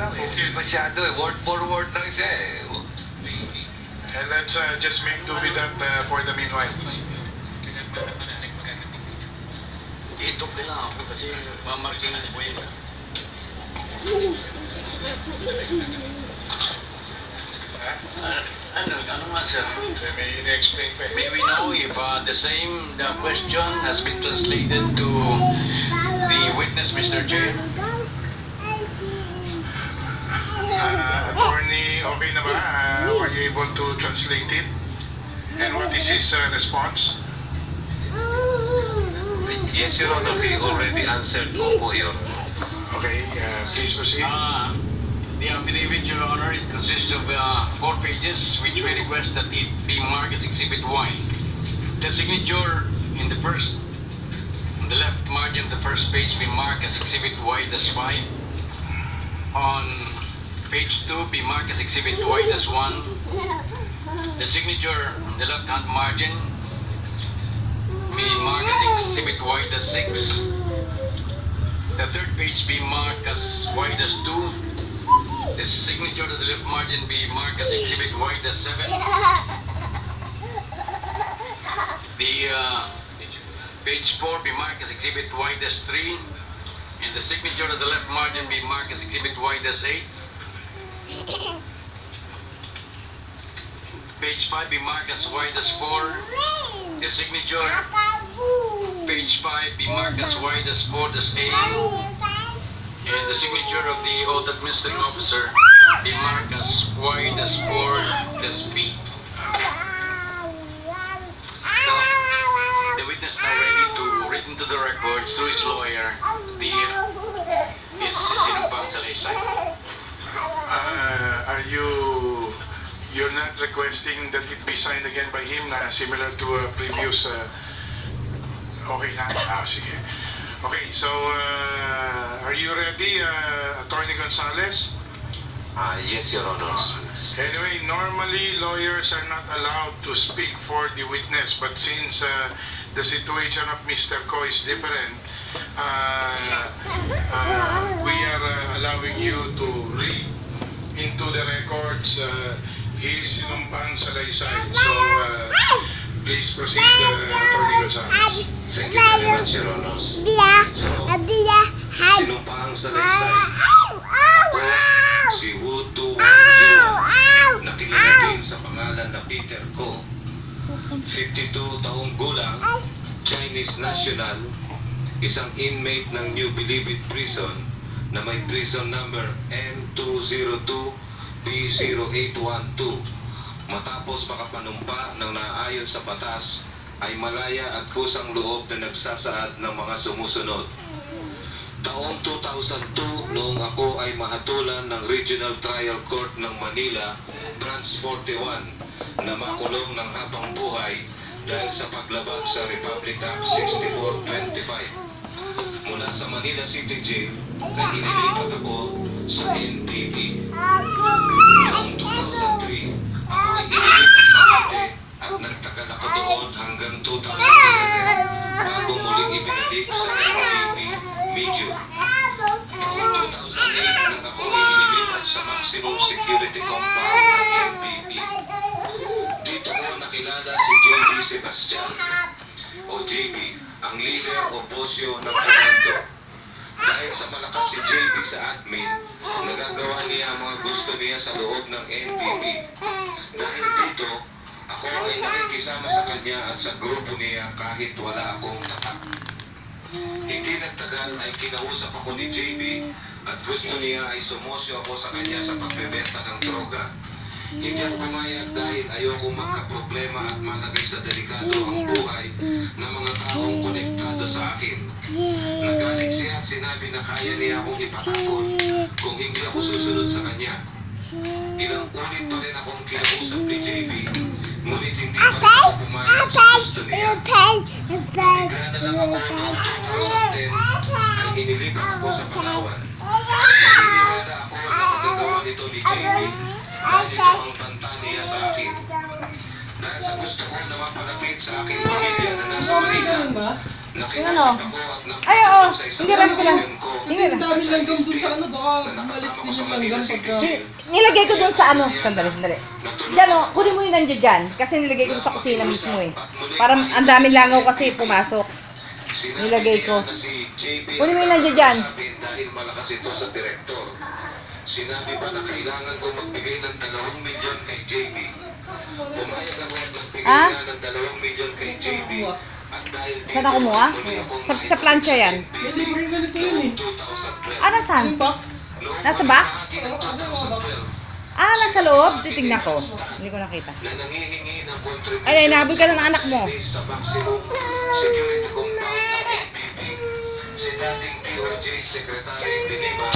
lang, bukid. Masyado eh. Word for word lang siya eh. And let's just make do with that for the meanwhile. Itok nila ako kasi mamarking ko yun. Ano nga sir? May in-explain pa eh. May we know if the question has been translated to the witness, Mr. Chair? Attorney, okay na ba? Were you able to translate it? And what is his response? Yes, Your Honor. He already answered po yun. Okay, please proceed. The affidavit, Your Honor, it consists of 4 pages, which we request that it be marked as Exhibit Y. The signature in the left margin of the first page be marked as Exhibit Y-5. On page 2 be marked as Exhibit Y-1. The signature in the left-hand margin be marked as Exhibit Y-6. The third page be marked as Y-2. The signature to the left margin be marked as Exhibit Y-7. The page 4 be marked as Exhibit Y-3. And the signature to the left margin be marked as Exhibit Y-8. Page 5 be marked as Y-4. The signature, page 5 be marked as Y-4-A. And the signature of the oath administering officer be marked as Y-4-B. The witness now ready to read into the records through his lawyer his sinumpang salaysay. You're not requesting that it be signed again by him na similar to a previous okay na? Sige. Okay, so are you ready, Attorney Gonzales? Yes, Your Honor. Anyway, normally lawyers are not allowed to speak for the witness, but since the situation of Mr. Ko is different, we are allowing you to read into the records his sinumpang salaysay. So, please proceed, Attorney Gonzales. Thank you very much, Your Honor. Sinumpang salaysay. Si Wutu Yu, nakilala din sa pangalan na Peter Ko, 52 taong gulang, Chinese national, isang inmate ng New Bilibid Prison na may prison number M202B0812. Matapos makapanumpa ng naayon sa batas, ay malaya at kusang loob na nagsasaad ng mga sumusunod. Taong 2002, noong ako ay mahatulan ng Regional Trial Court ng Manila, Branch 41, na makulong ng habang buhay dahil sa paglabag sa Republic Act 6425. Mula sa Manila City Jail, ay inilipat ako sa NPP. Noong 2003, ako ay inilipat sa Cavite at nagtagal ako doon hanggang 2011 bago muling ibinalik sa NPP Medyo. Noong 2008 nang ako ay inilipat sa Maximum Security Compound ng NPP. Dito ko nakilala si JB Sebastian o JB, ang leader o bosyo ng komando. Dahil sa malakas si JB sa admin, nagagawa niya ang mga gusto niya sa loob ng NPP. Dahil dito, ako ay nakikisama sa kanya at sa grupo niya kahit wala akong tatak. Hindi nagtagal ay kinausap ako ni JB at gusto niya ay sumosyo ako sa kanya sa pagbebenta ng droga. Hindi ako pumayag dahil ayokong magka-problema at malagay sa delikado ang buhay ng mga taong konektado sa akin. Nagalit siya at sinabi na kaya niya akong ipatapon kung hindi ako susunod sa kanya. Ilang ulit pa rin akong kinausap ni JB, ngunit hindi pa rin ako pumayag sa gusto niya. Kaya na lang ako noong 2010 ay inilipat ako sa Palawan. Naniniwala ako sa magagawa nito ni JB dahil ito ang banta niya sa akin. Dahil sa gusto ko na mapalapit sa aking pamilya na nasa Manila, nakiusap ako at nakiusap sa isang kaibigan ko Tingnan ang na. dami langgam dun sa ano, baka umalis din yung langgam pagka... Nilagay ko dun sa ano. Sandali. Diyan o, kunin mo yung nandiyan dyan. Kasi nilagay ko dun sa kusina mismo eh. Para ang daming langaw kasi pumasok. Nilagay ko. Kunin mo yung nandiyan dyan. Dahil malakas ito sa direktor. Sinabi pa na kailangan ko magbigay ng 2 milyon kay JB. Pumayag ako at nagbigay Ah? na ng 2 milyon kay JB. At dahil Saan ako kumuha? Sa plancha yan. May libreng ganito yun eh. 2012, Ah, nasaan? Yung box. Nasa box? Oo, kasi mga box. Ah, nasa loob? Titignan ko. Hindi ko nakita. na nangihingi ng contribution Ay, nahabol ka na ng anak mo. sa maximum security compound ng NPP. Si dating POJ Secretary Biliba